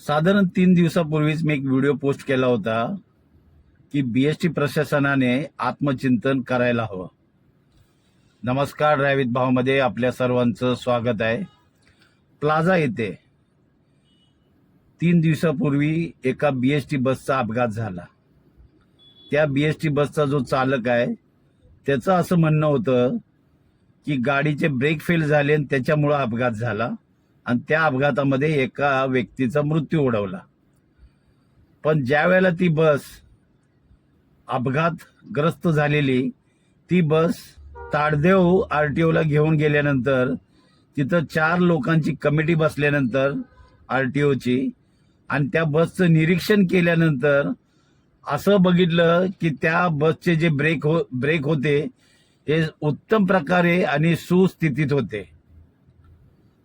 साधारण 3 दिवसापूर्वीच मी एक video post केला होता की बीएसटी प्रशासनाने आत्मचिंतन करायला हवं. नमस्कार, ड्रायव्हित भावमध्ये आपल्या सर्वांचं स्वागत आहे. प्लाझा येथे 3 दिवसापूर्वी एका बीएसटी बसचा अपघात झाला. त्या बीएसटी बसचा जो चालक आहे त्याचं असं म्हणणं होतं की गाडीचे ब्रेक फेल झाले आणि त्याच्यामुळे अपघात झाला आणि त्या अपघातामध्ये एका व्यक्तीचा मृत्यू ओढवला. पण ज्या वेळेला ती बस अपघातग्रस्त झालेली ती बस ताडदेव आरटीओला घेऊन गेल्यानंतर तिथं 4 लोकांची कमिटी बसल्यानंतर आरटीओची आणि त्या बसचं निरीक्षण केल्यानंतर असं बघितलं की त्या बसचे जे ब्रेक होते हे उत्तम प्रकारे आणि सुस्थितीत होते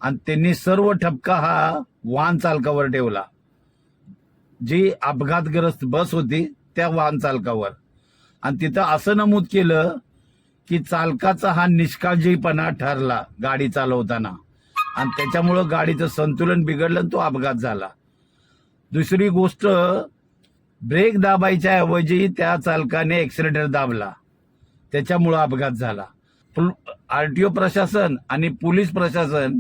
आणि त्यांनी सर्व ठपका हा वाहन चालकावर ठेवला. जी अपघातग्रस्त बस होती त्या वाहन चालकावर, आणि तिथं असं नमूद केलं की चालकाचा हा निष्काळजीपणा ठरला गाडी चालवताना आणि त्याच्यामुळं गाडीचं संतुलन बिघडलं आणि तो अपघात झाला. दुसरी गोष्ट, ब्रेक दाबायच्या ऐवजी त्या चालकाने एक्सिलेटर दाबला, त्याच्यामुळं अपघात झाला. आरटीओ प्रशासन आणि पोलीस प्रशासन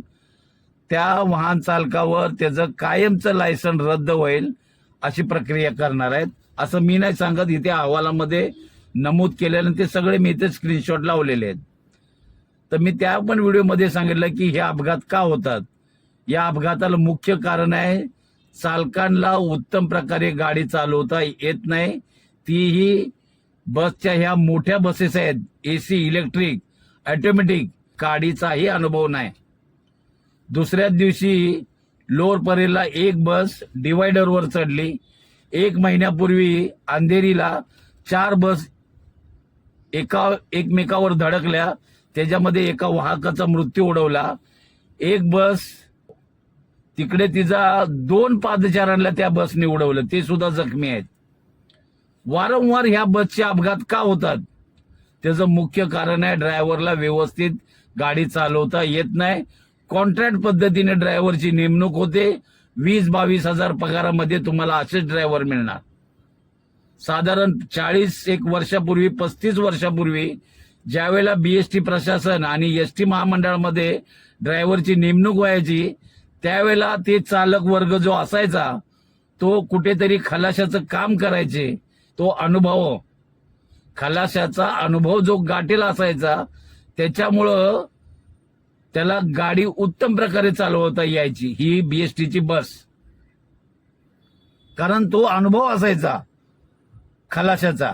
त्या वाहन चालकावर त्याचं कायमचं लायसन रद्द होईल अशी प्रक्रिया करणार आहेत, असं मी नाही सांगत. इथे अहवालामध्ये नमूद केलेलं ते सगळे मी इथे स्क्रीनशॉट लावलेले आहेत. तर मी त्या पण व्हिडिओमध्ये सांगितलं की हे अपघात का होतात. या अपघाताला मुख्य कारण आहे चालकांना उत्तम प्रकारे गाडी चालवता येत नाही. तीही बसच्या ह्या मोठ्या बसेस आहेत, एसी, इलेक्ट्रिक, ऑटोमॅटिक, गाडीचाही अनुभव नाही. दुसऱ्या दिवशी लोअर परेलला एक बस डिवायडरवर चढली. 1 महिन्यापूर्वी अंधेरीला 4 बस एकमेकावर धडकल्या, त्याच्यामध्ये एका वाहकाचा मृत्यू ओढवला. एक बस तिकडे तिचा 2 पादचाऱ्यांना त्या बसने उडवलं, ते सुद्धा जखमी आहेत. वारंवार ह्या बसचे अपघात का होतात त्याचं मुख्य कारण आहे ड्रायव्हरला व्यवस्थित गाडी चालवता येत नाही. कॉन्ट्रॅक्ट पद्धतीने ड्रायव्हरची नेमणूक होते. 20-22 हजार पगारामध्ये तुम्हाला असेच ड्रायव्हर मिळणार. साधारण 41 वर्षापूर्वी, 35 वर्षापूर्वी ज्यावेळेला बीएसटी प्रशासन आणि एसटी महामंडळामध्ये ड्रायव्हरची नेमणूक व्हायची त्यावेळेला ते चालक वर्ग जो असायचा तो कुठेतरी खलाशाचं काम करायचे. तो अनुभव, खलाशाचा अनुभव जो गाठीला असायचा त्याच्यामुळं त्याला गाडी उत्तम प्रकारे चालवता यायची, ही बीएसटीची बस. कारण तो अनुभव असायचा खलाशाचा.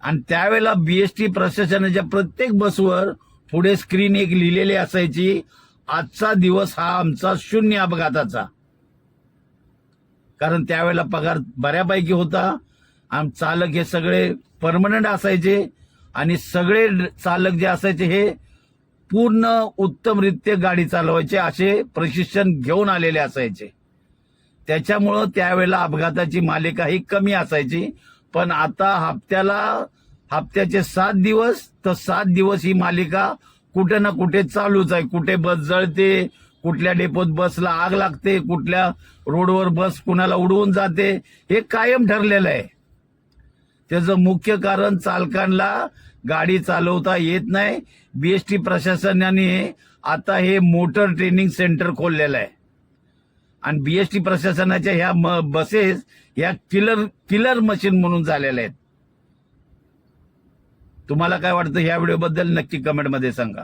आणि त्यावेळेला बीएसटी प्रशासनाच्या प्रत्येक बसवर पुढे स्क्रीन एक लिहिलेली असायची, आजचा दिवस हा आमचा 0 अपघाताचा. कारण त्यावेळेला पगार बऱ्यापैकी होता आणि चालक हे सगळे परमनंट असायचे आणि सगळे चालक जे असायचे हे पूर्ण उत्तमरित्या गाडी चालवायचे असे प्रशिक्षण घेऊन आलेले असायचे. त्याच्यामुळं त्यावेळेला अपघाताची मालिका ही कमी असायची. पण आता हप्त्याचे 7 दिवस तर 7 दिवस ही मालिका कुठे ना कुठे चालूच आहे. कुठे बस जळते, कुठल्या डेपोत बसला आग लागते, कुठल्या रोडवर बस कुणाला उडवून जाते, हे कायम ठरलेलं आहे. त्याचं मुख्य कारण चालकांना गाडी चालवता येत नाही. बीएसटी प्रशासनाने आता हे मोटर ट्रेनिंग सेंटर खोललेलं आहे आणि बीएसटी प्रशासनाच्या ह्या बसेस ह्या किलर मशीन म्हणून झालेल्या आहेत. तुम्हाला काय वाटतं ह्या व्हिडिओबद्दल नक्की कमेंटमध्ये सांगा.